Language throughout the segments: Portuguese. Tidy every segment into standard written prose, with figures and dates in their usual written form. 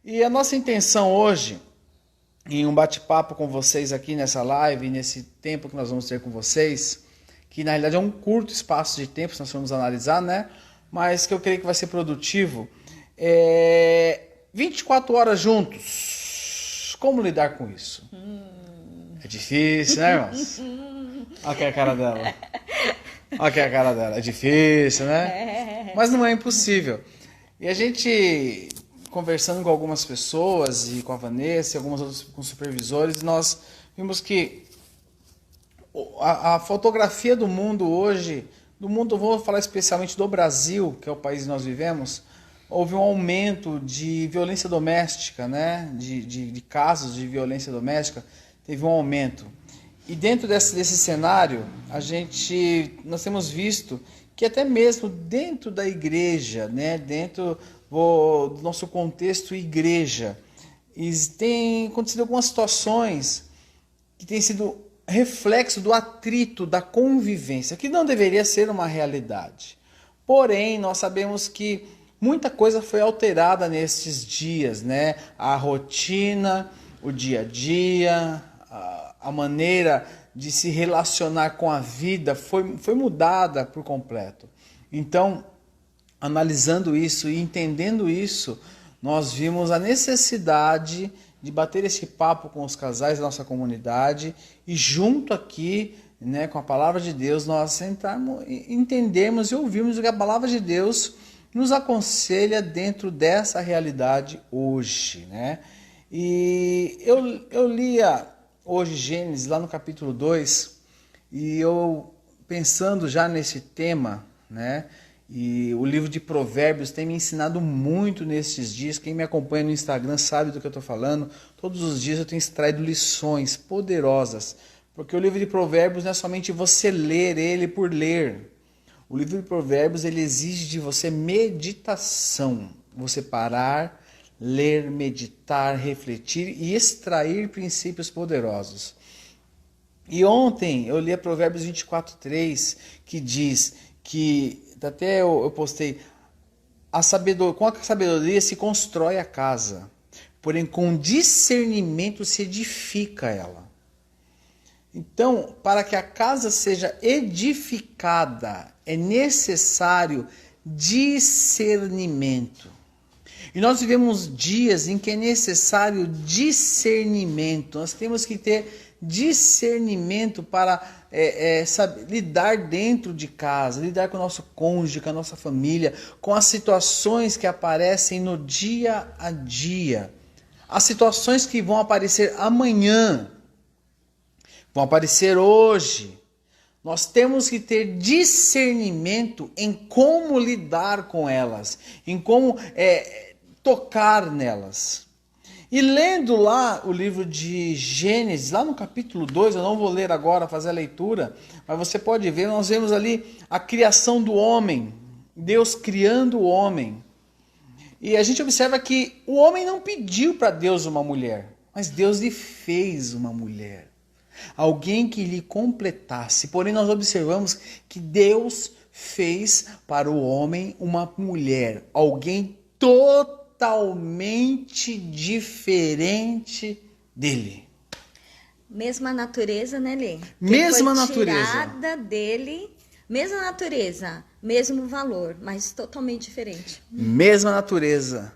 E a nossa intenção hoje, em um bate-papo com vocês aqui nessa live, nesse tempo que nós vamos ter com vocês, que na realidade é um curto espaço de tempo, se nós formos analisar, né? Mas que eu creio que vai ser produtivo, 24 horas juntos. Como lidar com isso? É difícil, né, irmãos? Olha aqui a cara dela. Olha aqui a cara dela. É difícil, né? Mas não é impossível. E a gente, conversando com algumas pessoas, e com a Vanessa, e algumas outras com supervisores, nós vimos que a fotografia do mundo hoje, vou falar especialmente do Brasil, que é o país que nós vivemos, houve um aumento de violência doméstica, né? De casos de violência doméstica, teve um aumento. E dentro desse cenário, nós temos visto que até mesmo dentro da igreja, né? Dentro do nosso contexto igreja, tem acontecido algumas situações que têm sido reflexo do atrito, da convivência, que não deveria ser uma realidade. Porém, nós sabemos que muita coisa foi alterada nestes dias, né? A rotina, o dia a dia, a maneira de se relacionar com a vida foi mudada por completo. Então, analisando isso e entendendo isso, nós vimos a necessidade de bater esse papo com os casais da nossa comunidade e junto aqui, né, com a palavra de Deus, nós sentarmos, entendermos e ouvirmos o que a palavra de Deus nos aconselha dentro dessa realidade hoje, né? E eu lia hoje Gênesis, lá no capítulo 2, e eu pensando já nesse tema, né? E o livro de Provérbios tem me ensinado muito nesses dias. Quem me acompanha no Instagram sabe do que eu estou falando. Todos os dias eu tenho extraído lições poderosas, porque o livro de Provérbios não é somente você ler ele por ler. O livro de Provérbios ele exige de você meditação, você parar, ler, meditar, refletir e extrair princípios poderosos. E ontem eu li a Provérbios 24:3, que diz que, até eu postei, com a sabedoria se constrói a casa, porém com discernimento se edifica ela. Então, para que a casa seja edificada, é necessário discernimento. E nós vivemos dias em que é necessário discernimento. Nós temos que ter discernimento para saber lidar dentro de casa, lidar com o nosso cônjuge, com a nossa família, com as situações que aparecem no dia a dia. As situações que vão aparecer amanhã, vão aparecer hoje. Nós temos que ter discernimento em como lidar com elas, em como tocar nelas. E lendo lá o livro de Gênesis, lá no capítulo 2, eu não vou ler agora, fazer a leitura, mas você pode ver, nós vemos ali a criação do homem, Deus criando o homem. E a gente observa que o homem não pediu para Deus uma mulher, mas Deus lhe fez uma mulher. Alguém que lhe completasse. Porém, nós observamos que Deus fez para o homem uma mulher, alguém totalmente diferente dele. Mesma natureza, né, Lê? Mesma foi natureza. Tirada dele, mesma natureza, mesmo valor, mas totalmente diferente. Mesma natureza,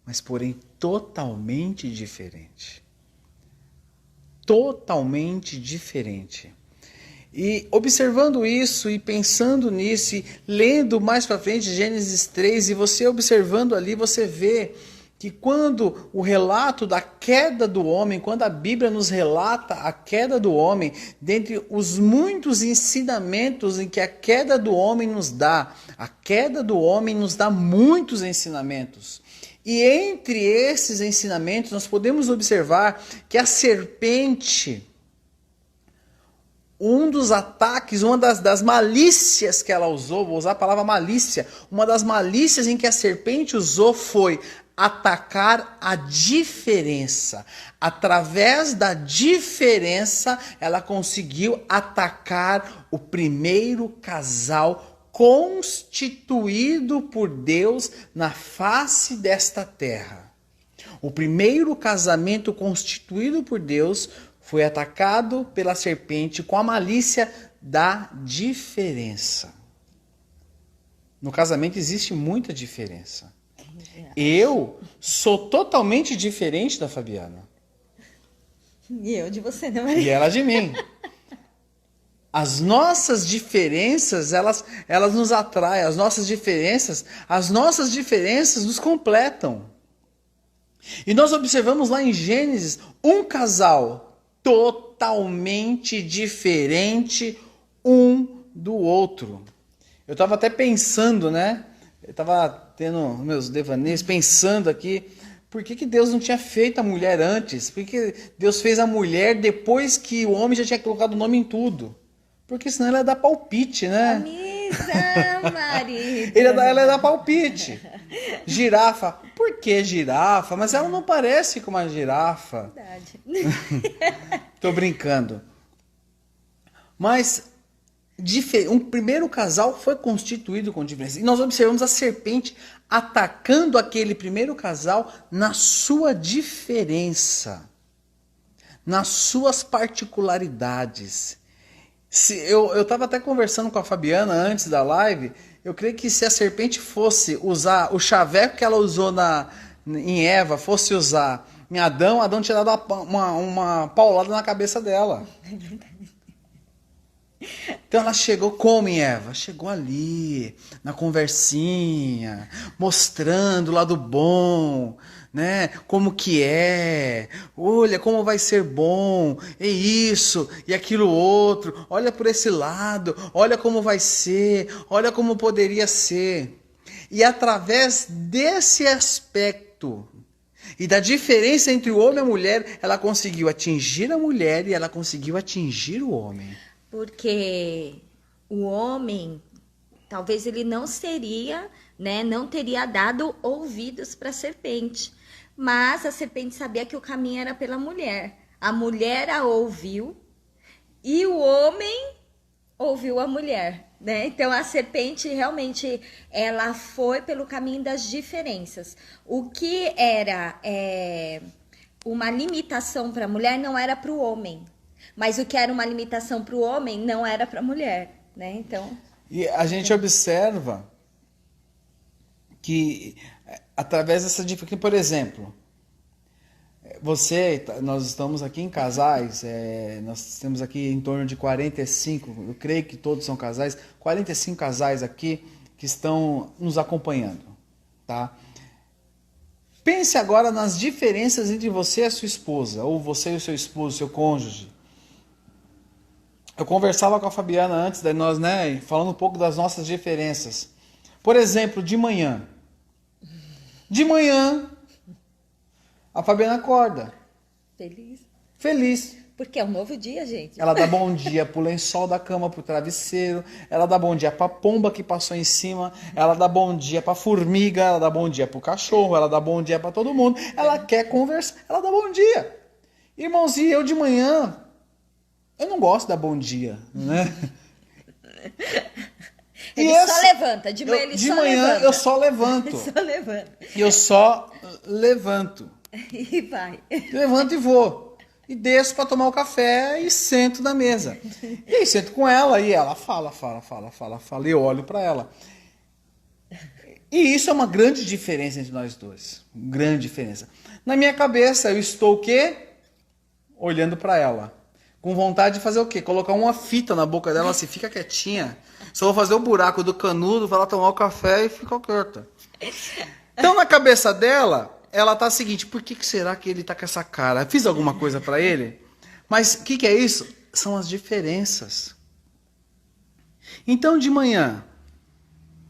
mas porém totalmente diferente. Totalmente diferente. E observando isso e pensando nisso e lendo mais para frente Gênesis 3 e você observando ali, você vê que quando o relato da queda do homem, quando a Bíblia nos relata a queda do homem, dentre os muitos ensinamentos em que a queda do homem nos dá, a queda do homem nos dá muitos ensinamentos. E entre esses ensinamentos nós podemos observar que a serpente, um dos ataques, uma das malícias que ela usou, vou usar a palavra malícia, uma das malícias em que a serpente usou foi atacar a diferença. Através da diferença, ela conseguiu atacar o primeiro casal constituído por Deus na face desta terra. O primeiro casamento constituído por Deus foi atacado pela serpente com a malícia da diferença. No casamento existe muita diferença. Eu sou totalmente diferente da Fabiana. E eu de você, né, Maria? E ela de mim. As nossas diferenças, elas nos atraem. As nossas diferenças nos completam. E nós observamos lá em Gênesis um casal totalmente diferente um do outro. Eu estava até pensando, né? Eu estava tendo meus devaneios, pensando aqui, por que Deus não tinha feito a mulher antes? Por que Deus fez a mulher depois que o homem já tinha colocado o nome em tudo? Porque senão ela ia dar palpite, né? Camisa, marido. Ela ia dar palpite. Girafa. Por que girafa? Mas ela não parece com uma girafa. Verdade. Tô brincando. Mas um primeiro casal foi constituído com diferença. E nós observamos a serpente atacando aquele primeiro casal na sua diferença, nas suas particularidades. Eu estava até conversando com a Fabiana antes da live. Eu creio que se a serpente fosse usar o chaveco que ela usou em Eva, fosse usar em Adão, Adão tinha dado uma paulada na cabeça dela. Então ela chegou como em Eva? Chegou ali, na conversinha, mostrando o lado bom, né? Como que é, olha como vai ser bom, é isso e aquilo outro, olha por esse lado, olha como vai ser, olha como poderia ser. E através desse aspecto e da diferença entre o homem e a mulher, ela conseguiu atingir a mulher e ela conseguiu atingir o homem. Porque o homem, talvez ele não seria, né, não teria dado ouvidos para a serpente. Mas a serpente sabia que o caminho era pela mulher. A mulher a ouviu e o homem ouviu a mulher, né? Então a serpente realmente ela foi pelo caminho das diferenças. O que era uma limitação para a mulher não era para o homem. Mas o que era uma limitação para o homem não era para a mulher, né? Então. E a gente observa que através dessa dificuldade, por exemplo, nós estamos aqui em casais, nós temos aqui em torno de 45, eu creio que todos são casais, 45 casais aqui que estão nos acompanhando, tá? Pense agora nas diferenças entre você e a sua esposa, ou você e o seu esposo, seu cônjuge. Eu conversava com a Fabiana antes, daí nós, né, falando um pouco das nossas diferenças. Por exemplo, de manhã. De manhã, a Fabiana acorda. Feliz. Porque é um novo dia, gente. Ela dá bom dia pro lençol da cama, pro travesseiro. Ela dá bom dia pra pomba que passou em cima. Ela dá bom dia pra formiga. Ela dá bom dia pro cachorro. Ela dá bom dia pra todo mundo. Ela quer conversar. Ela dá bom dia. Irmãozinho, eu de manhã, eu não gosto de dar bom dia, né? Ele só levanta. De manhã ele só levanta. De manhã eu só levanto. Só levanta. Eu só levanto. E vai. Levanto e vou. E desço para tomar o café e sento na mesa. E aí sento com ela e ela fala. E eu olho para ela. E isso é uma grande diferença entre nós dois. Grande diferença. Na minha cabeça eu estou o quê? Olhando para ela. Com vontade de fazer o quê? Colocar uma fita na boca dela assim, fica quietinha. Só vou fazer o buraco do canudo, vai lá tomar o café e fica quieta. Então na cabeça dela, ela tá a seguinte, por que será que ele tá com essa cara? Fiz alguma coisa para ele? Mas o que é isso? São as diferenças. Então de manhã,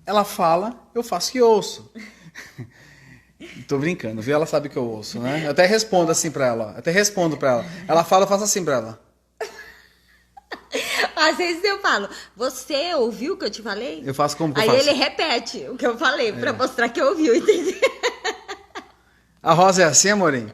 ela fala, eu faço que ouço. Tô brincando, viu? Ela sabe que eu ouço, né? Eu até respondo assim pra ela. Ela fala, eu faço assim pra ela. Às vezes eu falo, você ouviu o que eu te falei? Eu faço como que eu Aí faço? ele repete o que eu falei, pra mostrar que ouviu, entendeu? A Rosa é assim, amorim?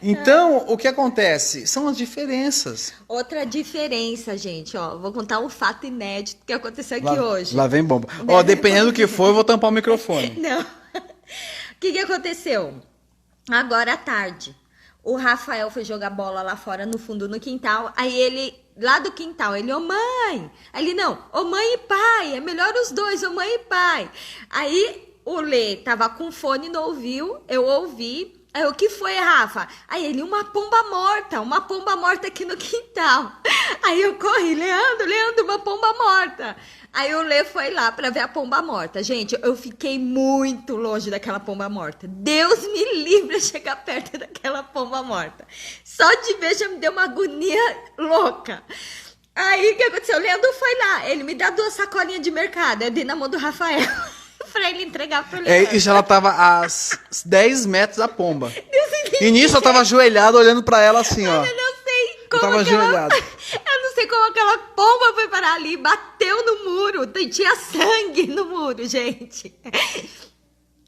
Então, o que acontece? São as diferenças. Outra diferença, gente, ó. Vou contar um fato inédito que aconteceu aqui hoje. Lá vem bomba. Ó, dependendo do que for, eu vou tampar o microfone. Não. O que aconteceu? Agora à tarde, o Rafael foi jogar bola lá fora no fundo no quintal. Aí ele, lá do quintal, ele, ô mãe. Aí ele, não, ô mãe e pai, é melhor os dois, ô mãe e pai. Aí o Lê tava com fone, não ouviu, eu ouvi. Aí, o que foi, Rafa? Aí ele, uma pomba morta aqui no quintal. Aí eu corri, Leandro, uma pomba morta. Aí o Lê foi lá pra ver a pomba morta. Gente, eu fiquei muito longe daquela pomba morta. Deus me livre de chegar perto daquela pomba morta. Só de ver já me deu uma agonia louca. Aí o que aconteceu? O Leandro foi lá, ele me dá 2 sacolinhas de mercado. Eu dei na mão do Rafael. Pra ele entregar pro Leandro. Isso, ela tava a 10 metros da pomba. E nisso eu tava ajoelhado olhando pra ela assim, ó. Eu não sei como tava ajoelhado. Eu não sei como aquela pomba foi parar ali, bateu no muro, tinha sangue no muro, gente.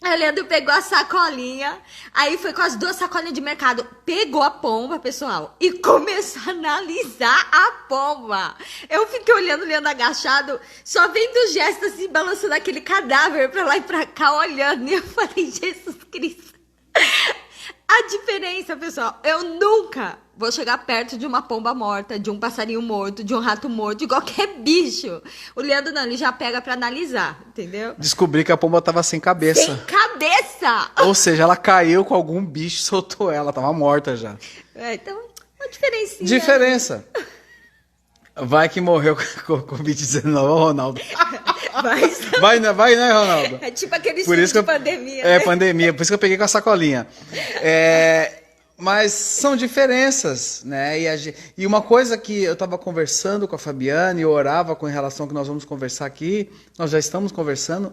Aí o Leandro pegou a sacolinha, aí foi com as 2 sacolinhas de mercado, pegou a pomba, pessoal, e começou a analisar a pomba. Eu fiquei olhando o Leandro agachado, só vendo os gestos assim, balançando aquele cadáver pra lá e pra cá, olhando. E eu falei, Jesus Cristo. A diferença, pessoal, eu nunca vou chegar perto de uma pomba morta, de um passarinho morto, de um rato morto, de qualquer bicho. O Leandro não, ele já pega pra analisar, entendeu? Descobri que a pomba tava sem cabeça. Sem cabeça! Ou seja, ela caiu com algum bicho e soltou ela, tava morta já. Então, uma diferencinha. Diferença. Vai que morreu com Covid-19, Ronaldo. Vai, né, Ronaldo? É tipo aquele por isso que pandemia. É, pandemia, por isso que eu peguei com a sacolinha. Mas são diferenças, né? E uma coisa que eu estava conversando com a Fabiana e eu orava com relação ao que nós vamos conversar aqui, nós já estamos conversando,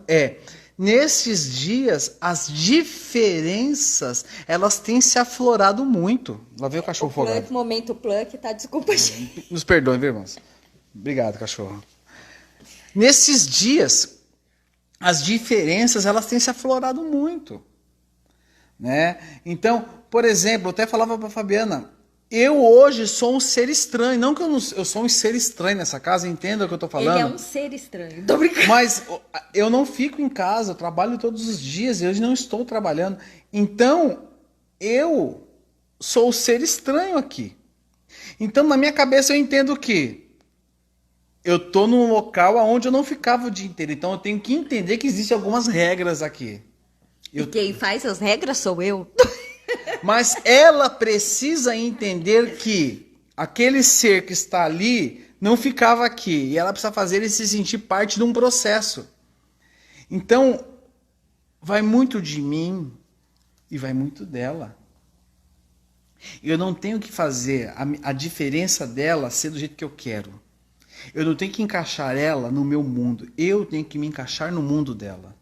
nesses dias, as diferenças, elas têm se aflorado muito. Lá veio o cachorro folgado. Momento plunk, tá? Desculpa, gente. Nos perdoem, viu, irmãos? Obrigado, cachorro. Nesses dias, as diferenças, elas têm se aflorado muito, né? Então, por exemplo, eu até falava para a Fabiana, eu hoje sou um ser estranho, não que eu sou um ser estranho nessa casa, entenda o que eu estou falando. Ele é um ser estranho, tô brincando. Mas eu não fico em casa, eu trabalho todos os dias, eu não estou trabalhando. Então, eu sou o ser estranho aqui. Então, na minha cabeça, eu entendo que eu estou num local onde eu não ficava o dia inteiro. Então, eu tenho que entender que existem algumas regras aqui. E quem faz as regras sou eu. Mas ela precisa entender que aquele ser que está ali não ficava aqui. E ela precisa fazer ele se sentir parte de um processo. Então, vai muito de mim e vai muito dela. Eu não tenho que fazer a diferença dela ser do jeito que eu quero. Eu não tenho que encaixar ela no meu mundo. Eu tenho que me encaixar no mundo dela.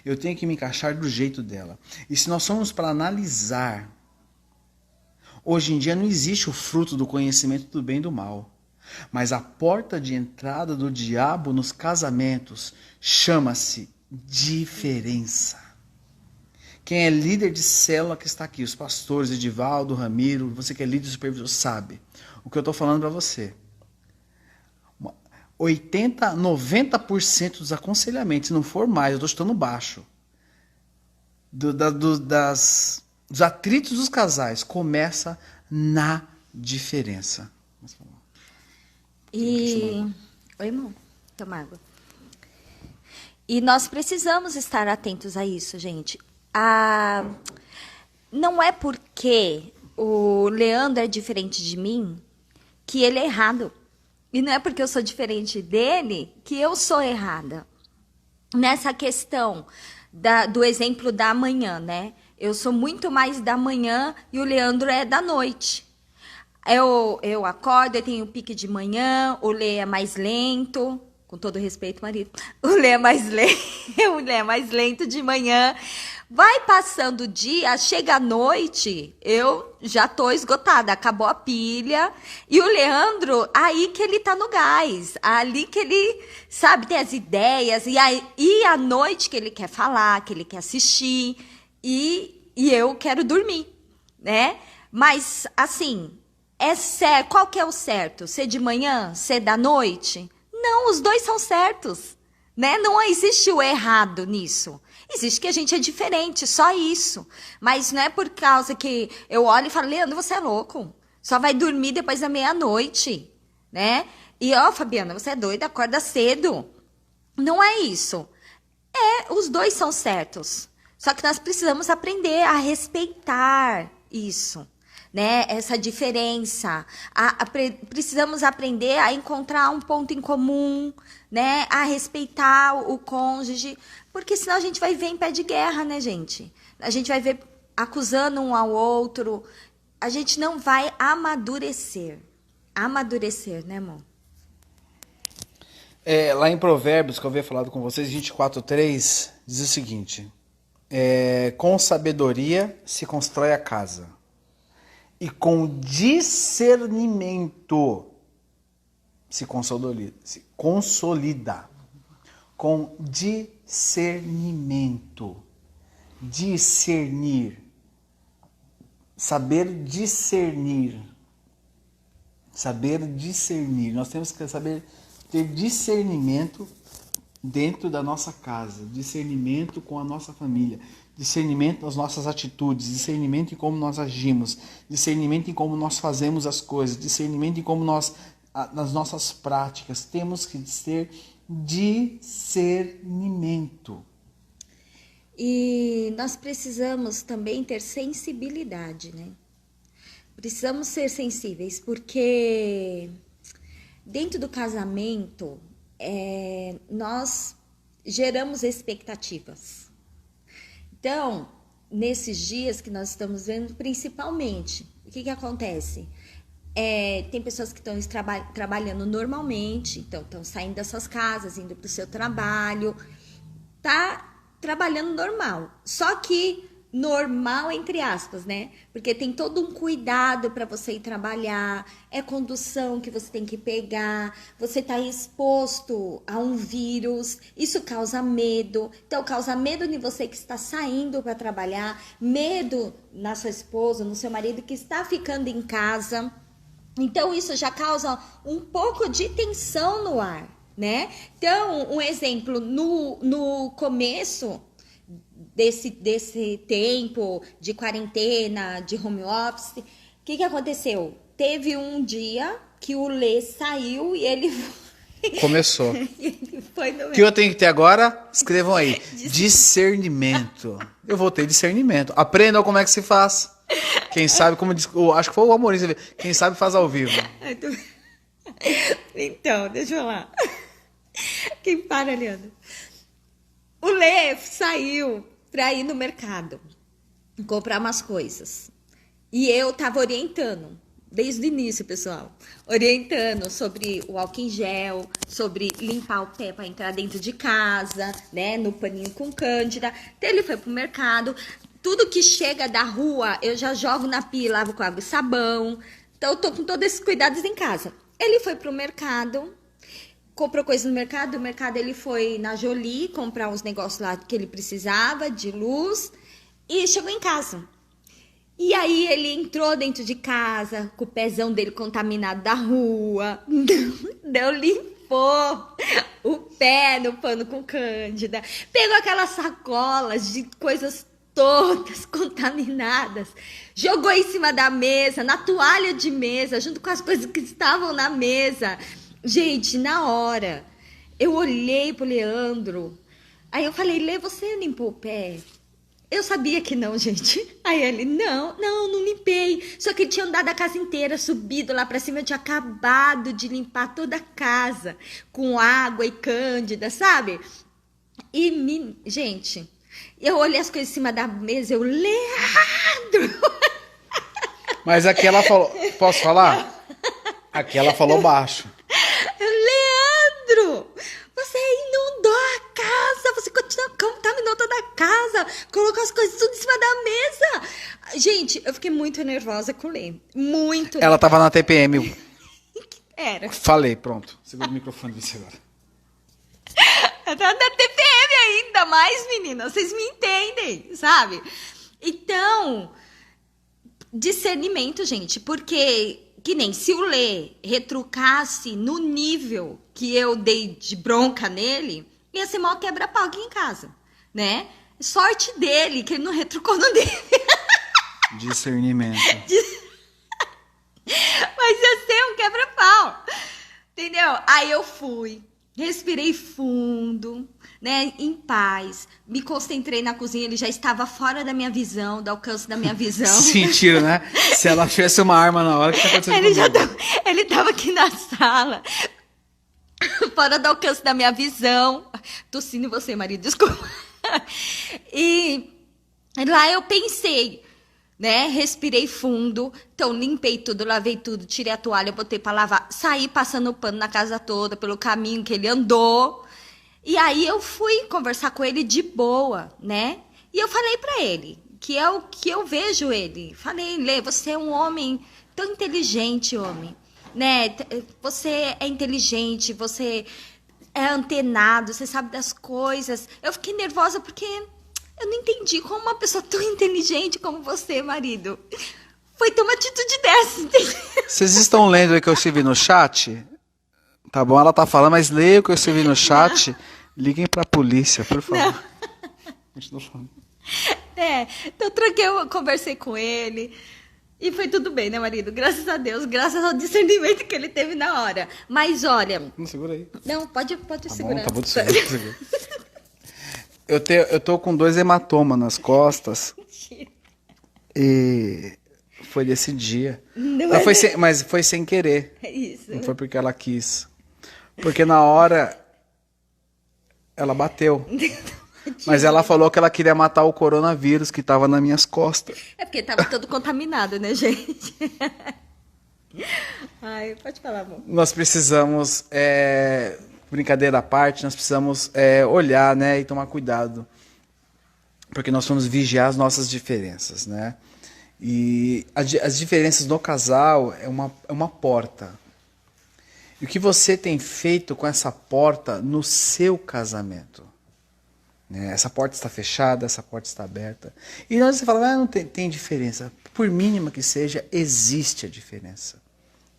Eu tenho que me encaixar do jeito dela. E se nós formos para analisar, hoje em dia não existe o fruto do conhecimento do bem e do mal. Mas a porta de entrada do diabo nos casamentos chama-se diferença. Quem é líder de célula que está aqui, os pastores, Edivaldo, Ramiro, você que é líder supervisor, sabe o que eu estou falando para você. 80%, 90% dos aconselhamentos, se não for mais, eu estou chutando baixo, dos atritos dos casais, começa na diferença. Oi, irmão, toma água. E nós precisamos estar atentos a isso, gente. Não é porque o Leandro é diferente de mim que ele é errado. E não é porque eu sou diferente dele que eu sou errada. Nessa questão do exemplo da manhã, né? Eu sou muito mais da manhã e o Leandro é da noite. Eu acordo, eu tenho pique de manhã, o Lê é mais lento, com todo respeito, marido. O Lê é mais lento de manhã. Vai passando o dia, chega a noite, eu já tô esgotada, acabou a pilha. E o Leandro, aí que ele tá no gás, ali que ele, sabe, tem as ideias. E à noite que ele quer falar, que ele quer assistir. E eu quero dormir, né? Mas, assim, qual que é o certo? Ser de manhã? Ser da noite? Não, os dois são certos, né? Não existe o errado nisso. Existe que a gente é diferente, só isso. Mas não é por causa que eu olho e falo, Leandro, você é louco. Só vai dormir depois da meia-noite, né? E, ó, Fabiana, você é doida, acorda cedo. Não é isso. Os dois são certos. Só que nós precisamos aprender a respeitar isso, né? Essa diferença. Precisamos aprender a encontrar um ponto em comum, né? A respeitar o cônjuge. Porque senão a gente vai ver em pé de guerra, né, gente? A gente vai ver acusando um ao outro. A gente não vai amadurecer. Amadurecer, né, amor? Lá em Provérbios, que eu havia falado com vocês, 24:3, diz o seguinte: com sabedoria se constrói a casa, e com discernimento se consolida. Com discernimento. Discernir. Saber discernir. Saber discernir. Nós temos que saber ter discernimento dentro da nossa casa, discernimento com a nossa família, discernimento nas nossas atitudes, discernimento em como nós agimos, discernimento em como nós fazemos as coisas, discernimento em como nós, nas nossas práticas, temos que ter discernimento. E nós precisamos também ter sensibilidade, né? Precisamos ser sensíveis, porque dentro do casamento, nós geramos expectativas. Então, nesses dias que nós estamos vendo, principalmente, o que acontece? Tem pessoas que estão trabalhando normalmente, então estão saindo das suas casas, indo para o seu trabalho, tá trabalhando normal. Só que normal entre aspas, né? Porque tem todo um cuidado para você ir trabalhar, condução que você tem que pegar, você tá exposto a um vírus, isso causa medo. Então causa medo em você que está saindo para trabalhar, medo na sua esposa, no seu marido que está ficando em casa. Então isso já causa um pouco de tensão no ar, né? Então, um exemplo, no começo desse tempo de quarentena, de home office, o que aconteceu? Teve um dia que o Lê saiu e ele... Começou. Ele foi no... O que eu tenho que ter agora? Escrevam aí. Discernimento. Eu vou ter discernimento. Aprendam como é que se faz. Quem sabe, como diz... acho que foi o Amorim. Quem sabe faz ao vivo. Então, deixa eu falar. Quem para, Leandro? O Lê saiu para ir no mercado comprar umas coisas. E eu tava orientando, desde o início, pessoal. Orientando sobre o álcool em gel, sobre limpar o pé para entrar dentro de casa, né? No paninho com cândida. Então ele foi pro mercado. Tudo que chega da rua, eu já jogo na pia, lavo com água e sabão. Então eu tô com todos esses cuidados em casa. Ele foi pro mercado, comprou coisa no mercado. Do mercado ele foi na Jolie comprar uns negócios lá que ele precisava, de luz, e chegou em casa. E aí ele entrou dentro de casa, com o pezão dele contaminado da rua, limpou o pé no pano com cândida, pegou aquelas sacolas de coisas todas contaminadas, jogou em cima da mesa, na toalha de mesa, junto com as coisas que estavam na mesa. Gente, na hora, eu olhei pro Leandro, aí eu falei, Lê, você limpou o pé? Eu sabia que não, gente. Aí ele, não limpei. Só que ele tinha andado a casa inteira, subido lá pra cima, eu tinha acabado de limpar toda a casa, com água e cândida, sabe? E, gente, eu olhei as coisas em cima da mesa, eu, Leandro! Mas aqui ela falou, posso falar? Aqui ela falou baixo. Leandro, você inundou a casa, você contaminou toda a casa, colocou as coisas tudo em cima da mesa. Gente, eu fiquei muito nervosa com o Lê, muito. Ela tava na TPM. Era. Falei, pronto. Segura o microfone desse agora. Eu tava na TPM ainda mais, menina, vocês me entendem, sabe? Então, discernimento, gente, porque... Que nem se o Lê retrucasse no nível que eu dei de bronca nele, ia ser mó quebra-pau aqui em casa, né? Sorte dele, que ele não retrucou no dele. Discernimento. Mas ia ser um quebra-pau. Entendeu? Aí eu fui, respirei fundo, né? Em paz. Me concentrei na cozinha, ele já estava fora da minha visão, do alcance da minha visão. Sentiram, né? Se ela tivesse uma arma na hora, o que tá acontecendo Ele estava aqui na sala, fora do alcance da minha visão. Tossindo em você, marido, desculpa. E lá eu pensei, né? Respirei fundo, então limpei tudo, lavei tudo, tirei a toalha, botei pra lavar, saí passando pano na casa toda, pelo caminho que ele andou. E aí eu fui conversar com ele de boa, né? E eu falei pra ele, que é o que eu vejo ele. Falei, Lê, você é um homem tão inteligente, homem, né? Você é inteligente, você é antenado, você sabe das coisas. Eu fiquei nervosa porque eu não entendi como uma pessoa tão inteligente como você, marido, foi ter uma atitude dessa, entendeu? Vocês estão lendo aí que eu escrevi no chat? Tá bom, ela tá falando, mas leia o que eu escrevi no chat. Não. Liguem pra polícia, por favor. Continua falando. Então eu conversei com ele. E foi tudo bem, né, marido? Graças a Deus, graças ao discernimento que ele teve na hora. Mas olha... Não, segura aí. Não, pode segurar. Bom, tá bom, segura. Eu tô com 2 hematomas nas costas. Mentira. E foi desse dia. Não mas foi sem querer. É isso. Não foi porque ela quis. Porque na hora ela bateu. Mas ela falou que ela queria matar o coronavírus que tava nas minhas costas. É porque tava todo contaminado, né, gente? Ai, pode falar, amor. Nós precisamos, brincadeira à parte, nós precisamos olhar, né, e tomar cuidado. Porque nós vamos vigiar as nossas diferenças, né? E as diferenças no casal é uma porta. E o que você tem feito com essa porta no seu casamento? Essa porta está fechada, essa porta está aberta. E nós você fala, não tem diferença. Por mínima que seja, existe a diferença.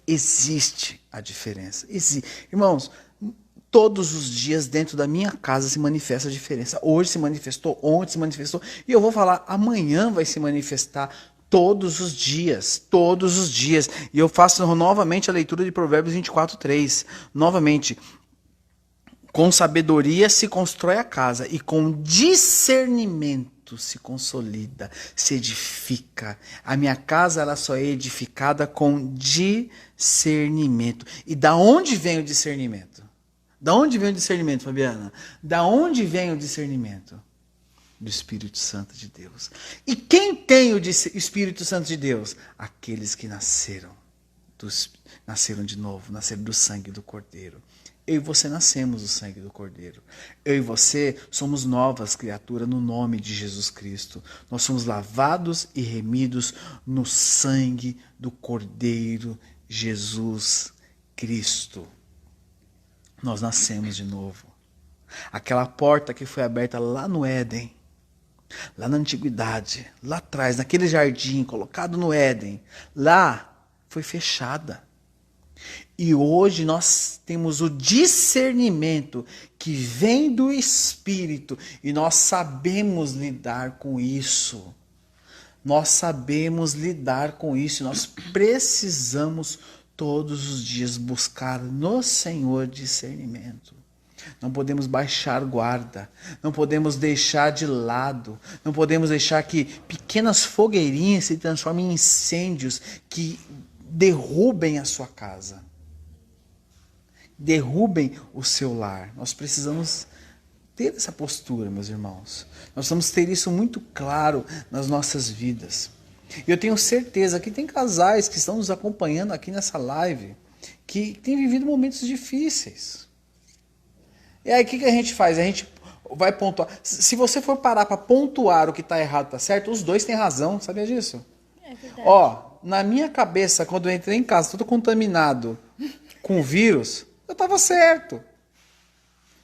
Existe a diferença. Irmãos, todos os dias dentro da minha casa se manifesta a diferença. Hoje se manifestou, ontem se manifestou. E eu vou falar, amanhã vai se manifestar todos os dias. Todos os dias. E eu faço novamente a leitura de Provérbios 24:3. Novamente. Com sabedoria se constrói a casa e com discernimento se consolida, se edifica. A minha casa ela só é edificada com discernimento. E da onde vem o discernimento? Da onde vem o discernimento, Fabiana? Da onde vem o discernimento? Do Espírito Santo de Deus. E quem tem o Espírito Santo de Deus? Aqueles que nasceram de novo, nasceram do sangue do Cordeiro. Eu e você nascemos do sangue do Cordeiro. Eu e você somos novas criaturas no nome de Jesus Cristo. Nós somos lavados e remidos no sangue do Cordeiro Jesus Cristo. Nós nascemos de novo. Aquela porta que foi aberta lá no Éden, lá na antiguidade, lá atrás, naquele jardim colocado no Éden, lá foi fechada. E hoje nós temos o discernimento que vem do Espírito e nós sabemos lidar com isso. Nós sabemos lidar com isso. Nós precisamos todos os dias buscar no Senhor discernimento. Não podemos baixar guarda, não podemos deixar de lado, não podemos deixar que pequenas fogueirinhas se transformem em incêndios que derrubem a sua casa. Derrubem o seu lar. Nós precisamos ter essa postura, meus irmãos. Nós precisamos ter isso muito claro nas nossas vidas. E eu tenho certeza que tem casais que estão nos acompanhando aqui nessa live que têm vivido momentos difíceis. E aí o que a gente faz? A gente vai pontuar. Se você for parar para pontuar o que está errado, está certo, os dois têm razão. Sabia disso? É verdade. Ó, na minha cabeça, quando eu entrei em casa, todo contaminado com vírus, eu estava certo.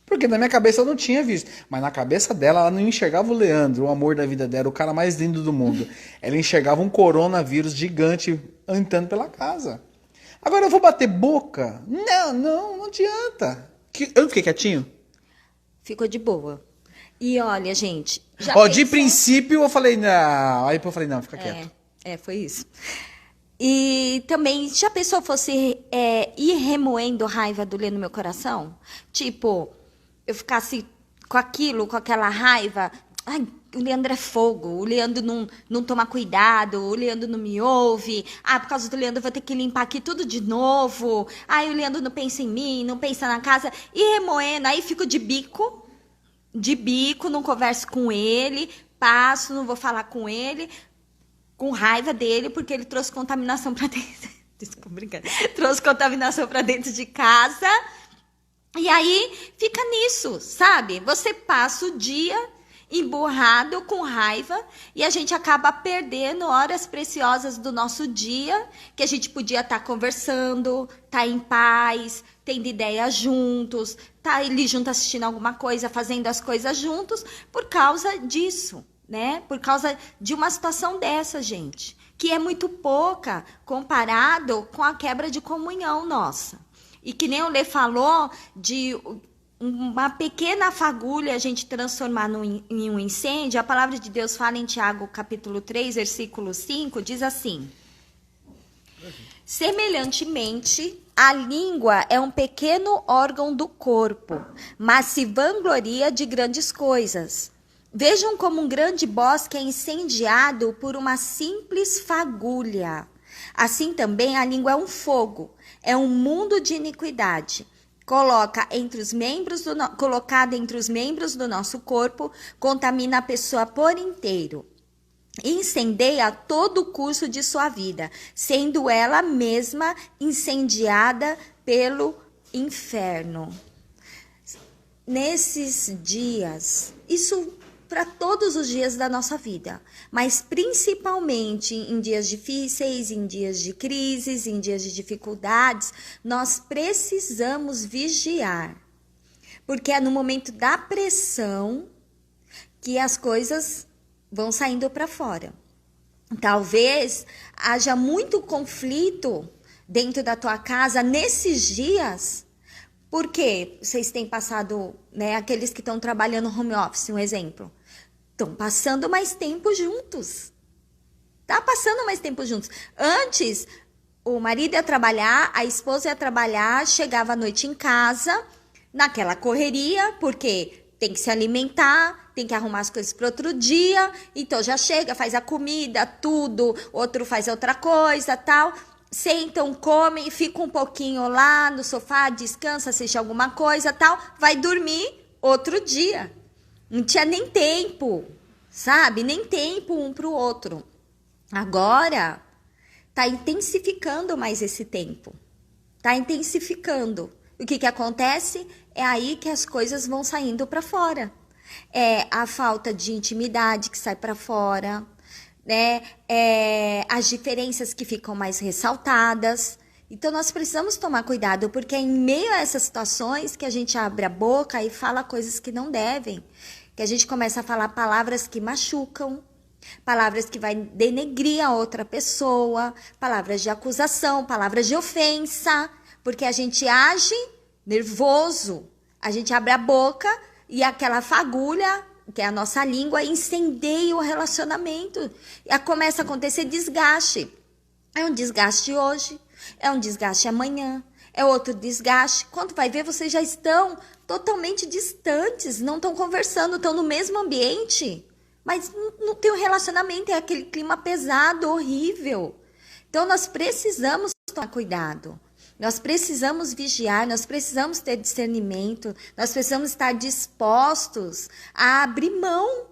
Porque na minha cabeça eu não tinha visto. Mas na cabeça dela, ela não enxergava o Leandro, o amor da vida dela, o cara mais lindo do mundo. Ela enxergava um coronavírus gigante andando pela casa. Agora eu vou bater boca? Não adianta. Eu não fiquei quietinho? Ficou de boa. E olha, gente, Já Ó, de pensou? princípio eu falei, não. Aí eu falei, não, fica quieto. Foi isso. E também, já pensou fosse ir remoendo raiva do Leandro no meu coração? Tipo, eu ficasse com aquilo, com aquela raiva. Ai, o Leandro é fogo, o Leandro não toma cuidado, o Leandro não me ouve. Ah, por causa do Leandro eu vou ter que limpar aqui tudo de novo. Ai, o Leandro não pensa em mim, não pensa na casa. E remoendo, aí fico de bico, não converso com ele, passo, não vou falar com ele, com raiva dele, porque ele trouxe contaminação pra dentro. Desculpa, brincando. Trouxe contaminação pra dentro de casa. E aí fica nisso, sabe? Você passa o dia emburrado, com raiva, e a gente acaba perdendo horas preciosas do nosso dia, que a gente podia estar conversando, estar em paz, tendo ideias juntos, estar ali junto assistindo alguma coisa, fazendo as coisas juntos, por causa disso, né? Por causa de uma situação dessa, gente, que é muito pouca comparado com a quebra de comunhão nossa. E que nem o Lê falou de uma pequena fagulha a gente transformar em um incêndio. A palavra de Deus fala em Tiago, capítulo 3, versículo 5, diz assim: semelhantemente, a língua é um pequeno órgão do corpo, mas se vangloria de grandes coisas. Vejam como um grande bosque é incendiado por uma simples fagulha. Assim também a língua é um fogo, é um mundo de iniquidade. Colocada entre os membros do nosso corpo, contamina a pessoa por inteiro. Incendeia todo o curso de sua vida, sendo ela mesma incendiada pelo inferno. Nesses dias, isso para todos os dias da nossa vida, mas principalmente em dias difíceis, em dias de crises, em dias de dificuldades, nós precisamos vigiar, porque é no momento da pressão que as coisas vão saindo para fora. Talvez haja muito conflito dentro da tua casa nesses dias, porque vocês têm passado, né, aqueles que estão trabalhando home office, um exemplo, estão passando mais tempo juntos. Tá passando mais tempo juntos. Antes, o marido ia trabalhar, a esposa ia trabalhar, chegava à noite em casa, naquela correria, porque tem que se alimentar, tem que arrumar as coisas para outro dia, então já chega, faz a comida, tudo, outro faz outra coisa, tal. Sentam, comem, fica um pouquinho lá no sofá, descansa, assiste alguma coisa, tal, vai dormir outro dia. Não tinha nem tempo, sabe? Nem tempo um para o outro. Agora, tá intensificando mais esse tempo. Tá intensificando. O que acontece? É aí que as coisas vão saindo para fora. É a falta de intimidade que sai para fora, né? As diferenças que ficam mais ressaltadas. Então, nós precisamos tomar cuidado, porque é em meio a essas situações que a gente abre a boca e fala coisas que não devem. Que a gente começa a falar palavras que machucam, palavras que vai denegrir a outra pessoa, palavras de acusação, palavras de ofensa, porque a gente age nervoso, a gente abre a boca e aquela fagulha, que é a nossa língua, incendeia o relacionamento. E começa a acontecer desgaste. É um desgaste hoje, é um desgaste amanhã, é outro desgaste. Quando vai ver, vocês já estão totalmente distantes, não estão conversando, estão no mesmo ambiente, mas não tem um relacionamento, é aquele clima pesado, horrível. Então, nós precisamos tomar cuidado, nós precisamos vigiar, nós precisamos ter discernimento, nós precisamos estar dispostos a abrir mão,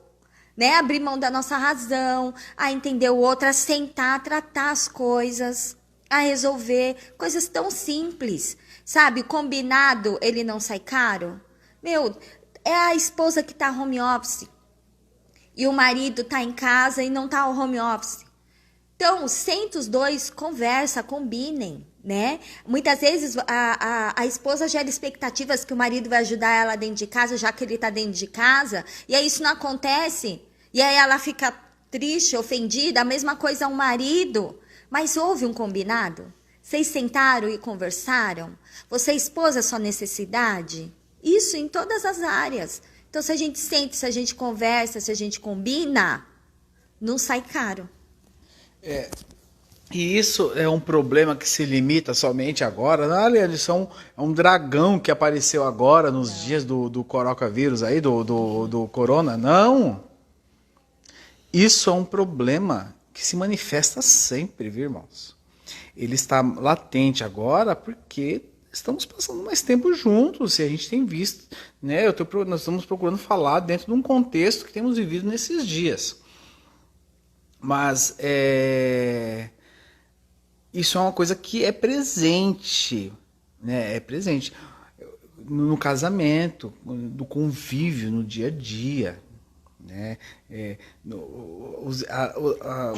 né? Abrir mão da nossa razão, a entender o outro, a sentar, a tratar as coisas, a resolver coisas tão simples, sabe? Combinado, ele não sai caro. Meu, é a esposa que tá home office e o marido tá em casa e não tá ao home office. Então, senta os dois, conversa, combinem, né? Muitas vezes a esposa gera expectativas que o marido vai ajudar ela dentro de casa, já que ele tá dentro de casa, e aí isso não acontece, e aí ela fica triste, ofendida, a mesma coisa o marido. Mas houve um combinado? Vocês sentaram e conversaram? Você expôs a sua necessidade? Isso em todas as áreas. Então, se a gente sente, se a gente conversa, se a gente combina, não sai caro. E isso é um problema que se limita somente agora. Não, Leandro, isso é um dragão que apareceu agora nos dias do coronavírus aí, do corona. Não! Isso é um problema que se manifesta sempre, viu, irmãos? Ele está latente agora porque estamos passando mais tempo juntos e a gente tem visto, né? Nós estamos procurando falar dentro de um contexto que temos vivido nesses dias. Mas isso é uma coisa que é presente, né? É presente no casamento, no convívio, no dia a dia, né?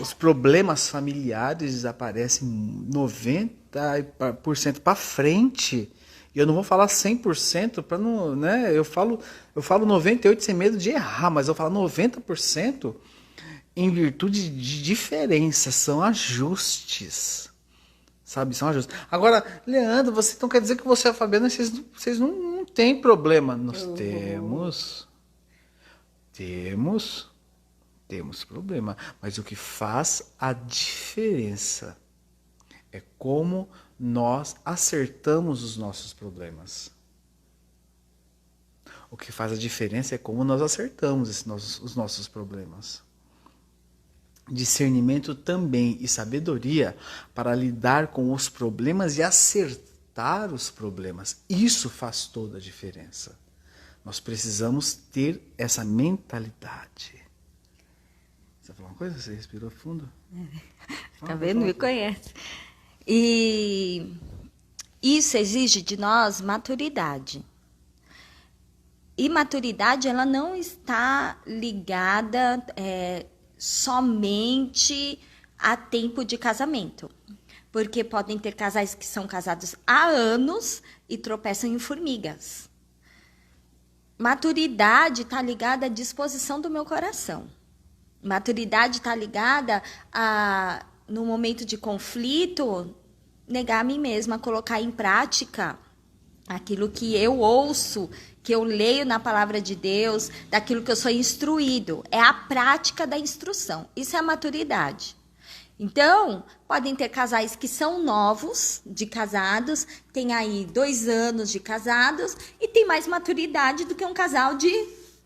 Os problemas familiares aparecem 90% para frente. E eu não vou falar 100% para não, né? Eu falo 98% sem medo de errar, mas eu falo 90% em virtude de diferenças, são ajustes. Sabe, são ajustes. Agora, Leandro, você então quer dizer que você e a Fabiana, vocês não têm problema. Nós temos problema. Mas o que faz a diferença é como nós acertamos os nossos problemas. O que faz a diferença é como nós acertamos os nossos problemas. Discernimento também e sabedoria para lidar com os problemas e acertar os problemas. Isso faz toda a diferença. Nós precisamos ter essa mentalidade. Você falou uma coisa? Você respirou fundo? Tá vendo? Me conhece. E isso exige de nós maturidade. E maturidade, ela não está ligada somente a tempo de casamento. Porque podem ter casais que são casados há anos e tropeçam em formigas. Maturidade está ligada à disposição do meu coração. Maturidade está ligada a, no momento de conflito, negar a mim mesma, colocar em prática aquilo que eu ouço, que eu leio na palavra de Deus, daquilo que eu sou instruído. É a prática da instrução. Isso é a maturidade. Então, podem ter casais que são novos, de casados, tem aí 2 anos de casados e tem mais maturidade do que um casal de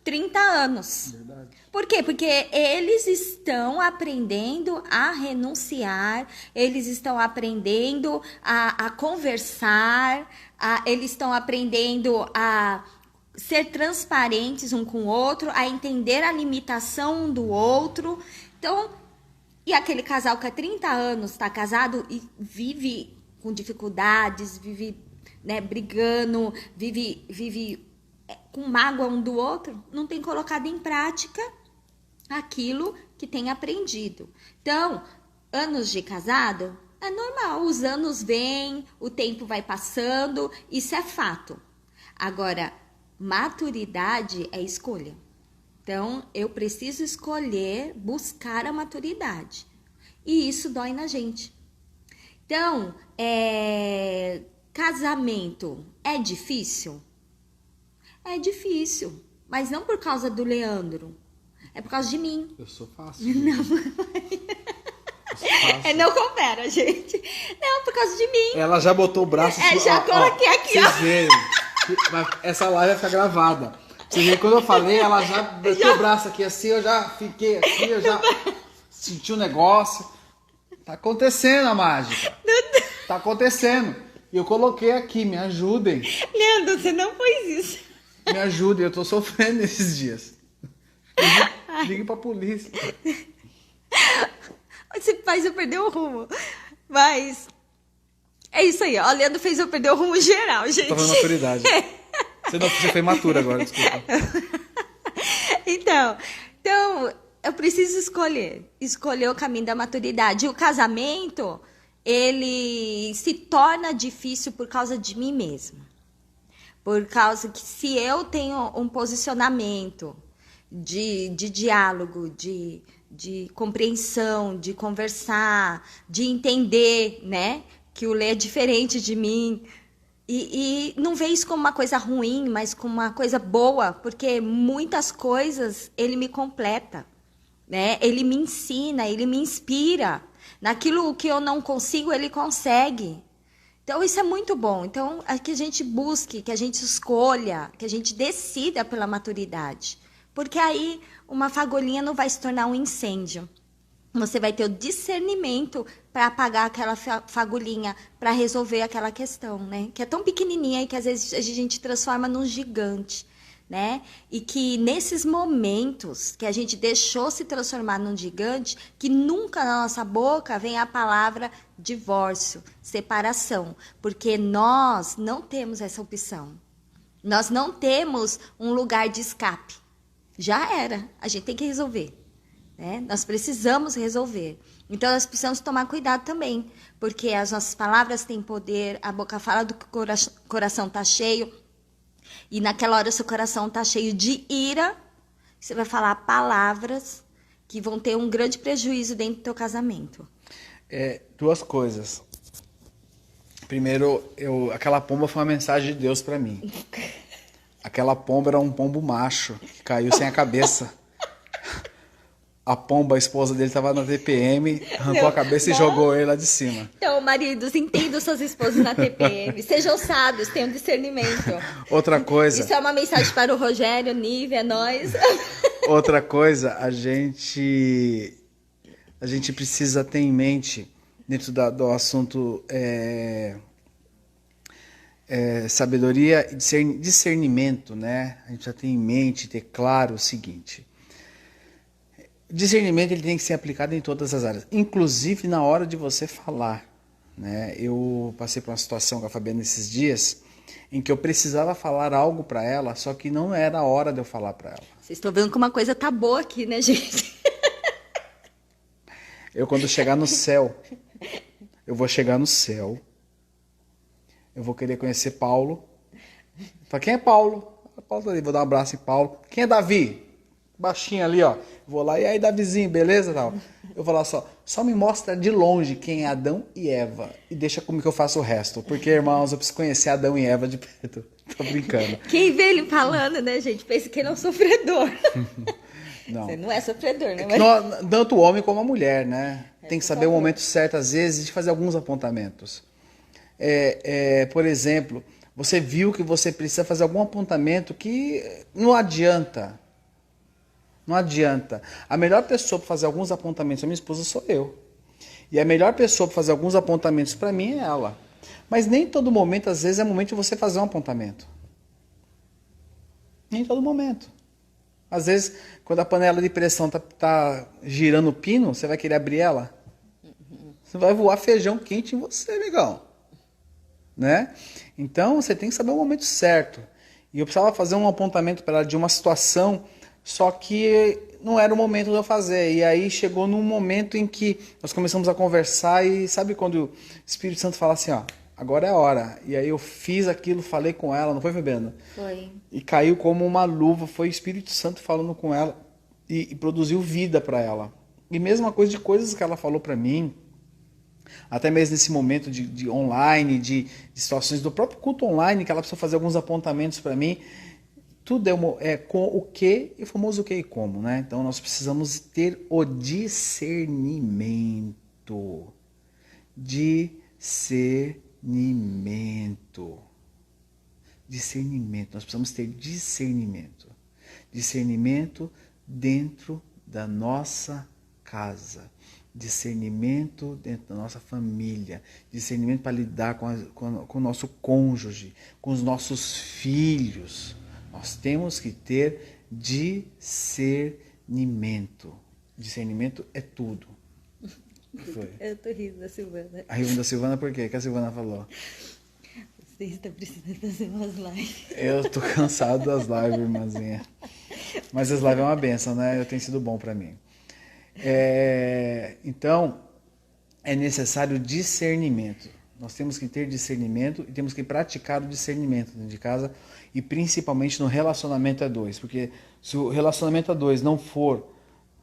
30 anos. Verdade. Por quê? Porque eles estão aprendendo a renunciar, eles estão aprendendo a conversar, eles estão aprendendo a ser transparentes um com o outro, a entender a limitação um do outro. Então, e aquele casal que há 30 anos está casado e vive com dificuldades, vive, né, brigando, vive com mágoa um do outro, não tem colocado em prática aquilo que tem aprendido. Então, anos de casado é normal, os anos vêm, o tempo vai passando, isso é fato. Agora, maturidade é escolha. Então, eu preciso escolher buscar a maturidade. E isso dói na gente. Então, casamento é difícil? É difícil, mas não por causa do Leandro. É por causa de mim. Eu sou fácil. Não. Não coopera, gente. Não, por causa de mim. Ela já botou o braço... Já coloquei aqui, vocês ó. verem. Essa live vai ficar gravada. Você vê, quando eu falei, ela já botou o braço aqui assim, eu já fiquei aqui, eu já senti um negócio. Tá acontecendo a mágica. Tá acontecendo. E eu coloquei aqui, me ajudem. Leandro, você não fez isso. Me ajudem, eu tô sofrendo esses dias. Ligue pra polícia. Você faz eu perder o rumo. Mas é isso aí, ó. O Leandro fez eu perder o rumo geral, gente. Tô falando maturidade. Você foi imatura agora, desculpa. Então, eu preciso escolher o caminho da maturidade. E o casamento, ele se torna difícil por causa de mim mesma. Por causa que se eu tenho um posicionamento de diálogo, de compreensão, de conversar, de entender, né, que o Lê é diferente de mim, E não vê isso como uma coisa ruim, mas como uma coisa boa, porque muitas coisas ele me completa, né? Ele me ensina, ele me inspira. Naquilo que eu não consigo, ele consegue. Então, isso é muito bom. Então, é que a gente busque, que a gente escolha, que a gente decida pela maturidade. Porque aí, uma fagulhinha não vai se tornar um incêndio. Você vai ter o discernimento para apagar aquela fagulhinha, para resolver aquela questão, né? Que é tão pequenininha e que às vezes a gente transforma num gigante, né? E que nesses momentos que a gente deixou se transformar num gigante, que nunca na nossa boca vem a palavra divórcio, separação, porque nós não temos essa opção. Nós não temos um lugar de escape. Já era, a gente tem que resolver. Né? Nós precisamos resolver. Então, nós precisamos tomar cuidado também, porque as nossas palavras têm poder, a boca fala do que o coração está cheio, e naquela hora o seu coração está cheio de ira, você vai falar palavras que vão ter um grande prejuízo dentro do teu casamento. Duas coisas. Primeiro, aquela pomba foi uma mensagem de Deus para mim. Aquela pomba era um pombo macho, que caiu sem a cabeça. A pomba, a esposa dele, estava na TPM, arrancou a cabeça e jogou ele lá de cima. Então, maridos, entendam suas esposas na TPM. Sejam sábios, tenham discernimento. Outra coisa... Isso é uma mensagem para o Rogério, Nívia, nós. Outra coisa, a gente precisa ter em mente, dentro do assunto sabedoria e discernimento, né? A gente precisa ter em mente, ter claro o seguinte... Discernimento ele tem que ser aplicado em todas as áreas, inclusive na hora de você falar. Né? Eu passei por uma situação com a Fabiana esses dias em que eu precisava falar algo para ela, só que não era a hora de eu falar para ela. Vocês estão vendo que uma coisa tá boa aqui, né, gente? Quando chegar no céu, eu vou chegar no céu, eu vou querer conhecer Paulo. Fala, quem é Paulo? Paulo tá ali, vou dar um abraço em Paulo. Quem é Davi? Baixinho ali, ó. Vou lá, e aí, Davizinho, beleza? Tal. Eu vou lá só me mostra de longe quem é Adão e Eva. E deixa como que eu faço o resto. Porque, irmãos, eu preciso conhecer Adão e Eva de perto. Tô brincando. Quem vê ele falando, né, gente? Pensa que ele é um sofredor. Não. Você não é sofredor, né? Tanto o homem como a mulher, né? Tem que saber o momento certo, às vezes, de fazer alguns apontamentos. Por exemplo, você viu que você precisa fazer algum apontamento que não adianta. Não adianta. A melhor pessoa para fazer alguns apontamentos para minha esposa sou eu. E a melhor pessoa para fazer alguns apontamentos para mim é ela. Mas nem todo momento, às vezes, é momento de você fazer um apontamento. Nem todo momento. Às vezes, quando a panela de pressão tá girando o pino, você vai querer abrir ela? Você vai voar feijão quente em você, amigão. Né? Então, você tem que saber o momento certo. E eu precisava fazer um apontamento para ela de uma situação... Só que não era o momento de eu fazer. E aí chegou num momento em que nós começamos a conversar e sabe quando o Espírito Santo fala assim, ó, agora é a hora. E aí eu fiz aquilo, falei com ela, não foi, Fabiana? Foi. E caiu como uma luva, foi o Espírito Santo falando com ela e produziu vida para ela. E mesma coisa de coisas que ela falou para mim, até mesmo nesse momento de online, de situações do próprio culto online, que ela precisou fazer alguns apontamentos para mim. Tudo é com o que e o famoso o que e como, né? Então nós precisamos ter o discernimento. Discernimento. Nós precisamos ter discernimento. Discernimento dentro da nossa casa. Discernimento dentro da nossa família. Discernimento para lidar com o nosso cônjuge, com os nossos filhos. Nós temos que ter discernimento. Discernimento é tudo. Foi. Eu tô rindo da Silvana. A rindo da Silvana por quê? O que a Silvana falou? Você está precisando fazer umas lives. Eu tô cansado das lives, irmãzinha. Mas as lives é uma benção, né? Tem sido bom para mim. Então, é necessário discernimento. Nós temos que ter discernimento e temos que praticar o discernimento dentro de casa e principalmente no relacionamento a dois. Porque se o relacionamento a dois não for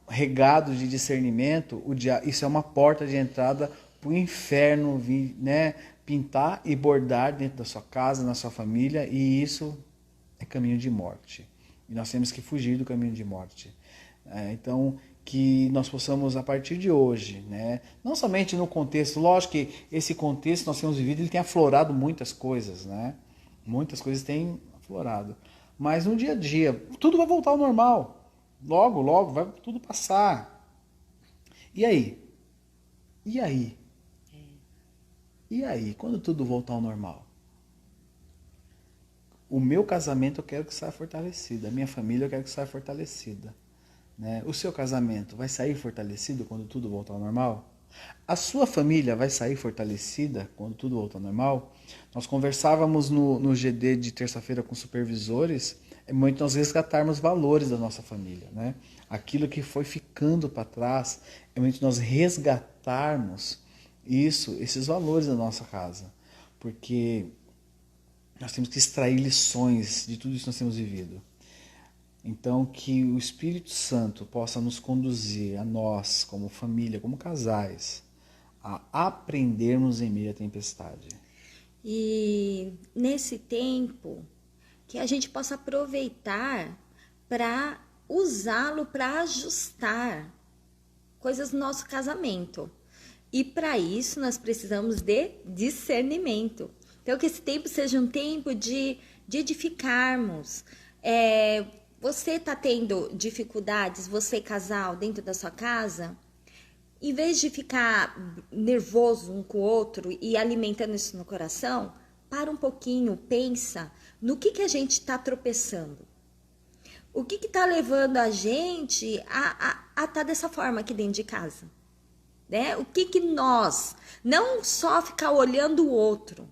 regado de discernimento, isso é uma porta de entrada para o inferno vir, né, pintar e bordar dentro da sua casa, na sua família, e isso é caminho de morte. E nós temos que fugir do caminho de morte. Então, que nós possamos, a partir de hoje, né, não somente no contexto, lógico que esse contexto que nós temos vivido, ele tem aflorado muitas coisas, né? Muitas coisas têm aflorado. Mas no dia a dia, tudo vai voltar ao normal. Logo, logo, vai tudo passar. E aí? E aí? E aí? Quando tudo voltar ao normal? O meu casamento eu quero que saia fortalecido. A minha família eu quero que saia fortalecida. Né? O seu casamento vai sair fortalecido quando tudo voltar ao normal? A sua família vai sair fortalecida quando tudo voltar ao normal? Nós conversávamos no GD de terça-feira com supervisores, é muito nós resgatarmos valores da nossa família. Né? Aquilo que foi ficando para trás, é muito nós resgatarmos esses valores da nossa casa. Porque nós temos que extrair lições de tudo isso que nós temos vivido. Então, que o Espírito Santo possa nos conduzir, a nós, como família, como casais, a aprendermos em meio à tempestade. E nesse tempo, que a gente possa aproveitar para usá-lo para ajustar coisas no nosso casamento. E para isso, nós precisamos de discernimento. Então, que esse tempo seja um tempo de edificarmos. Você está tendo dificuldades, você casal, dentro da sua casa? Em vez de ficar nervoso um com o outro e alimentando isso no coração, para um pouquinho, pensa no que a gente está tropeçando. O que está levando a gente a estar dessa forma aqui dentro de casa? Né? O que nós, não só ficar olhando o outro.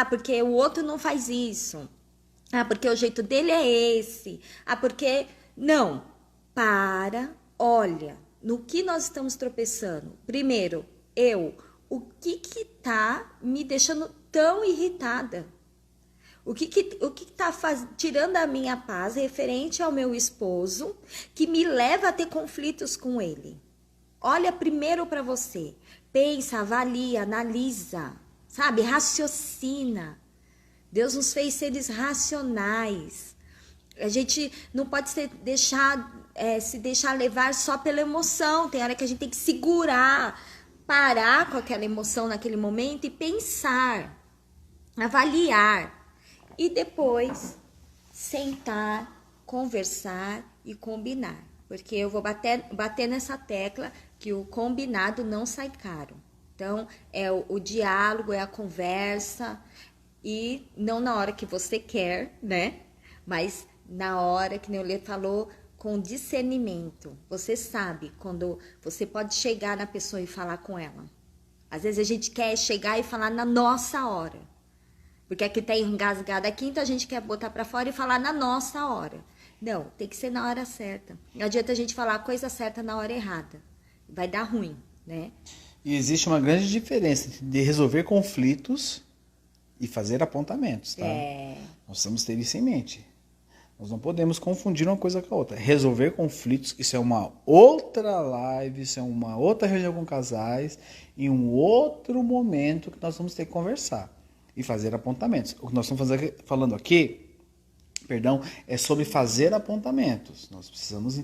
Porque o outro não faz isso. Porque o jeito dele é esse. Porque... Não. Olha, no que nós estamos tropeçando. Primeiro, o que tá me deixando tão irritada? O que tá tirando a minha paz referente ao meu esposo, que me leva a ter conflitos com ele? Olha primeiro para você. Pensa, avalia, analisa, sabe? Raciocina. Deus nos fez seres racionais. A gente não pode se deixar levar só pela emoção. Tem hora que a gente tem que segurar, parar com aquela emoção naquele momento e pensar, avaliar. E depois sentar, conversar e combinar. Porque eu vou bater nessa tecla que o combinado não sai caro. Então, é o diálogo, é a conversa... E não na hora que você quer, né? Mas na hora que o Lê falou, com discernimento. Você sabe quando você pode chegar na pessoa e falar com ela. Às vezes a gente quer chegar e falar na nossa hora. Porque aqui tá engasgada aqui, então a gente quer botar pra fora e falar na nossa hora. Não, tem que ser na hora certa. Não adianta a gente falar a coisa certa na hora errada. Vai dar ruim, né? E existe uma grande diferença de resolver conflitos e fazer apontamentos, tá? Nós precisamos ter isso em mente. Nós não podemos confundir uma coisa com a outra. Resolver conflitos, isso é uma outra live, isso é uma outra reunião com casais, em um outro momento que nós vamos ter que conversar e fazer apontamentos. O que nós estamos falando aqui, é sobre fazer apontamentos. Nós precisamos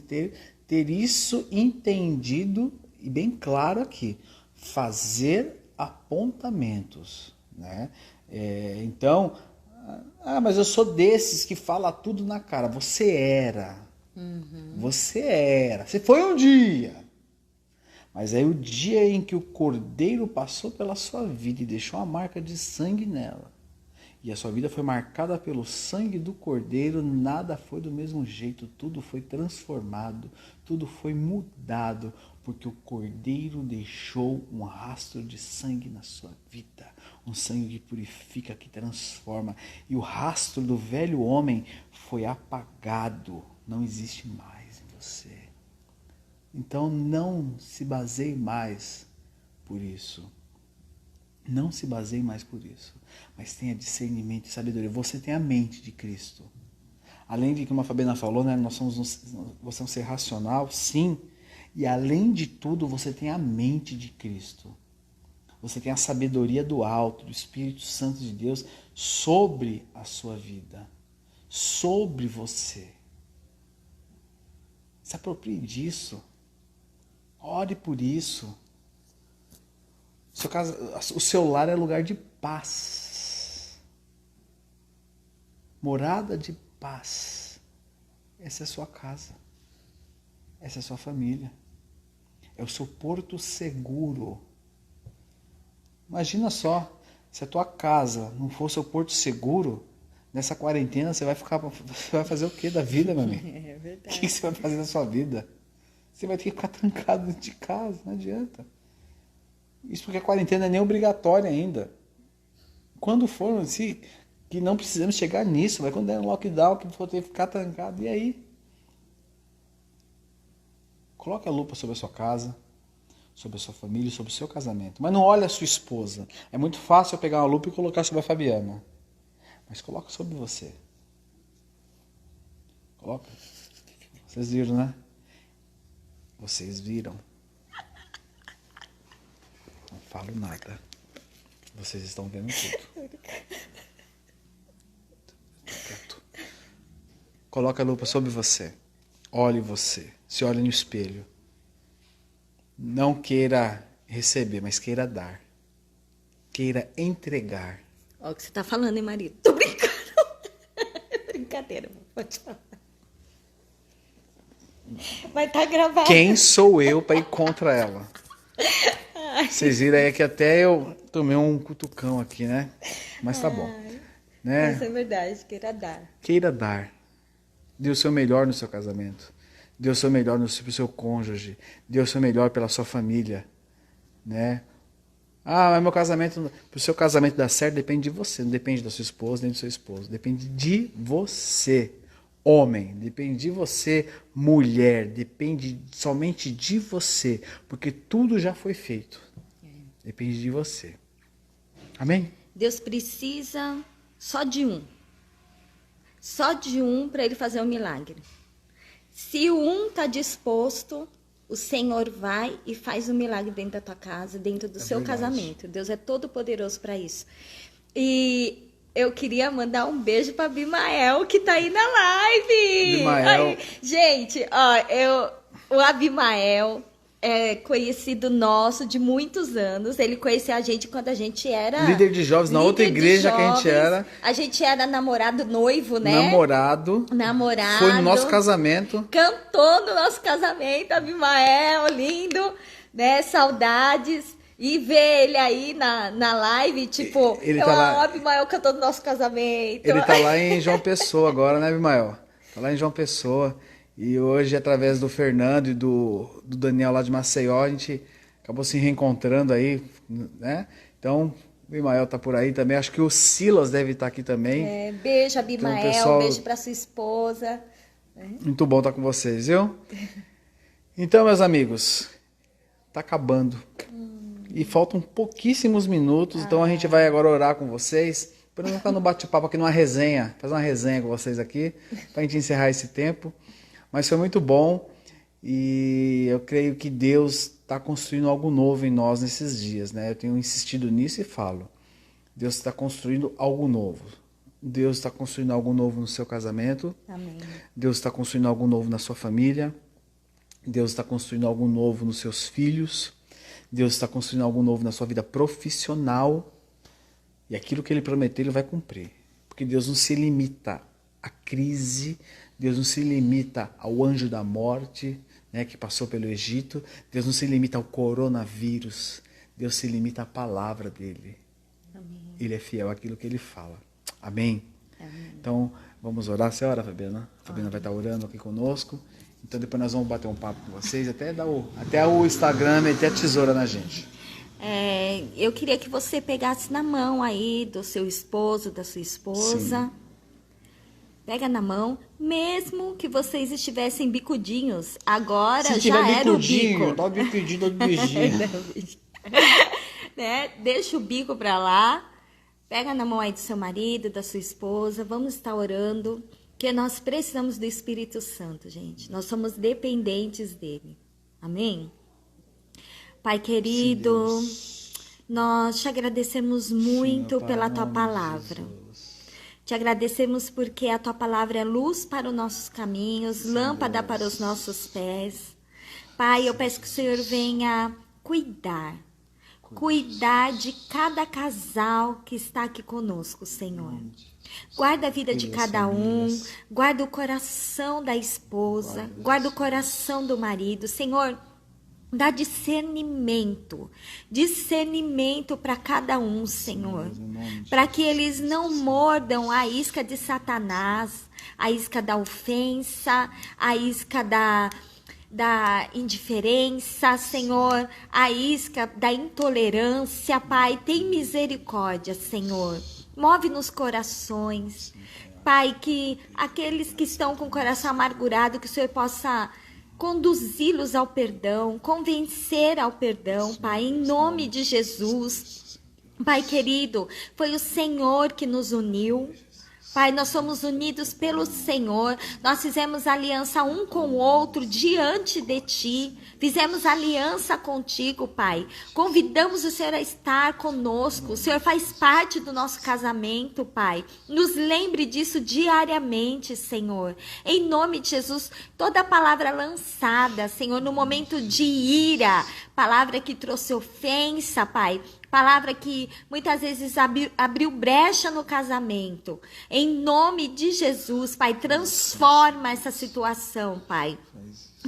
ter isso entendido e bem claro aqui. Fazer apontamentos, né? Então, mas eu sou desses que fala tudo na cara. Você era. Você foi um dia. Mas aí o dia em que o cordeiro passou pela sua vida e deixou uma marca de sangue nela, e a sua vida foi marcada pelo sangue do cordeiro, nada foi do mesmo jeito, tudo foi transformado, tudo foi mudado, porque o cordeiro deixou um rastro de sangue na sua vida. Um sangue que purifica, que transforma. E o rastro do velho homem foi apagado. Não existe mais em você. Então não se baseie mais por isso. Não se baseie mais por isso. Mas tenha discernimento e sabedoria. Você tem a mente de Cristo. Além de que uma Fabiana falou, né, você é um ser racional, sim. E além de tudo, você tem a mente de Cristo. Você tem a sabedoria do alto, do Espírito Santo de Deus sobre a sua vida, sobre você. Se aproprie disso. Ore por isso. O seu lar é lugar de paz. Morada de paz. Essa é a sua casa. Essa é a sua família. É o seu porto seguro. Imagina só, se a tua casa não for seu porto seguro, nessa quarentena você vai fazer o que da vida, meu amigo? É O verdade. que você vai fazer da sua vida? Você vai ter que ficar trancado dentro de casa, não adianta. Isso porque a quarentena nem é obrigatória ainda. Quando for, que não precisamos chegar nisso, vai quando der um lockdown, que for ter que ficar trancado, e aí? Coloque a lupa sobre a sua casa, sobre a sua família, sobre o seu casamento. Mas não olhe a sua esposa. É muito fácil eu pegar uma lupa e colocar sobre a Fabiana. Mas coloca sobre você. Coloca. Vocês viram, né? Vocês viram. Não falo nada. Vocês estão vendo tudo. Tô quieto. Coloca a lupa sobre você. Olhe você. Se olhe no espelho. Não queira receber, mas queira dar. Queira entregar. Olha o que você tá falando, hein, marido? Tô brincando. Brincadeira, pode falar. Mas tá gravado. Quem sou eu para ir contra ela? Vocês viram aí que até eu tomei um cutucão aqui, né? Mas tá bom. Né? Isso é verdade, queira dar. Queira dar. Dê o seu melhor no seu casamento. Dê o seu melhor no seu cônjuge. Dê o seu melhor pela sua família. Né? Ah, mas meu casamento, pro seu casamento dar certo, depende de você. Não depende da sua esposa nem do seu esposo. Depende de você, homem. Depende de você, mulher. Depende somente de você. Porque tudo já foi feito. Depende de você. Amém? Deus precisa só de um. Só de um para ele fazer um milagre. Se o um está disposto, o Senhor vai e faz um milagre dentro da tua casa, dentro do seu verdade. casamento. Deus é todo poderoso para isso. E eu queria mandar um beijo para Abimael, que tá aí na live. Abimael. Ai, gente, ó, o Abimael é conhecido nosso de muitos anos. Ele conhecia a gente quando a gente era Líder de jovens na outra líder de igreja que a gente jovens. era. A gente era namorado, noivo, né? Namorado. Namorado. Foi no nosso casamento. Cantou no nosso casamento, Abimael, lindo, né? Saudades. E ver ele aí na live, tipo, Ele tá lá- o Abimael cantou no nosso casamento. Ele tá lá em João Pessoa agora, né, Abimael? Tá lá em João Pessoa. E hoje, através do Fernando e do Daniel lá de Maceió, a gente acabou se reencontrando aí, né? Então, o Abimael tá por aí também. Acho que o Silas deve estar aqui também. É, beijo, Abimael, Então, pessoal- beijo pra sua esposa. Muito bom estar com vocês, viu? Então, meus amigos, tá acabando. E faltam pouquíssimos minutos, então a gente vai agora orar com vocês. Para não ficar no bate-papo aqui, numa resenha. Fazer uma resenha com vocês aqui, pra gente encerrar esse tempo. Mas foi muito bom e eu creio que Deus está construindo algo novo em nós nesses dias, né? Eu tenho insistido nisso e falo. Deus está construindo algo novo. Deus está construindo algo novo no seu casamento. Amém. Deus está construindo algo novo na sua família. Deus está construindo algo novo nos seus filhos. Deus está construindo algo novo na sua vida profissional. E aquilo que Ele prometeu, Ele vai cumprir. Porque Deus não se limita à crise. Deus não se limita ao anjo da morte, né, que passou pelo Egito. Deus não se limita ao coronavírus. Deus se limita à palavra dEle. Amém. Ele é fiel àquilo que Ele fala. Amém? Amém. Então, vamos orar. Você ora, Fabiana? A Fabiana vai estar orando aqui conosco. Então, depois nós vamos bater um papo com vocês. Até o Instagram meter a tesoura na gente. Eu queria que você pegasse na mão aí do seu esposo, da sua esposa. Sim. Pega na mão, mesmo que vocês estivessem bicudinhos. Agora Se já tiver era o bicudinho, bico. dá o bicudinho, dá o beijinho. Né? Deixa o bico pra lá. Pega na mão aí do seu marido, da sua esposa. Vamos estar orando. Porque nós precisamos do Espírito Santo, gente. Nós somos dependentes dele. Amém? Pai querido, Nós te agradecemos muito Pai, pela em tua nome de palavra. Jesus. Te agradecemos porque a tua palavra é luz para os nossos caminhos, Sim, lâmpada Deus. para os nossos pés. Pai, eu peço que o Senhor venha cuidar de cada casal que está aqui conosco, Senhor. Guarda a vida de Cuida das cada um, famílias. guarda o coração da esposa, guarda o coração do marido. Senhor, dá discernimento para cada um, Senhor, Deus, em nome de para que eles não mordam a isca de Satanás, a isca da ofensa, a isca da indiferença, Senhor, a isca da intolerância. Pai, tem misericórdia, Senhor. Move nos corações, Pai, que aqueles que estão com o coração amargurado, que o Senhor possa conduzi-los ao perdão, convencer ao perdão, Pai, em nome de Jesus. Pai querido, foi o Senhor que nos uniu. Pai, nós somos unidos pelo Senhor, nós fizemos aliança um com o outro diante de Ti, fizemos aliança contigo, Pai. Convidamos o Senhor a estar conosco, o Senhor faz parte do nosso casamento, Pai. Nos lembre disso diariamente, Senhor. Em nome de Jesus, toda palavra lançada, Senhor, no momento de ira, palavra que trouxe ofensa, Pai, palavra que muitas vezes abriu brecha no casamento. Em nome de Jesus, Pai, transforma essa situação, Pai.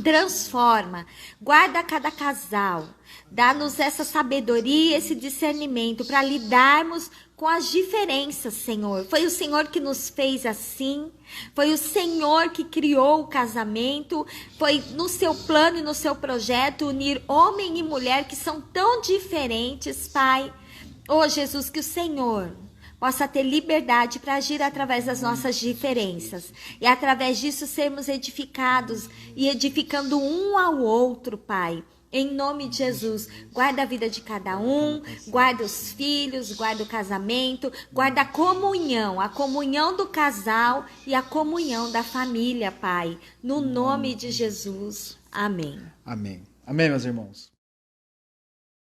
Transforma. Guarda cada casal. Dá-nos essa sabedoria, esse discernimento para lidarmos com as diferenças, Senhor. Foi o Senhor que nos fez assim. Foi o Senhor que criou o casamento. Foi no seu plano e no seu projeto unir homem e mulher que são tão diferentes, Pai. Oh, Jesus, que o Senhor possa ter liberdade para agir através das nossas diferenças. E através disso sermos edificados e edificando um ao outro, Pai. Em nome de Jesus, guarda a vida de cada um, guarda os filhos, guarda o casamento, guarda a comunhão do casal e a comunhão da família, Pai. No nome de Jesus. Amém. Amém. Amém, meus irmãos.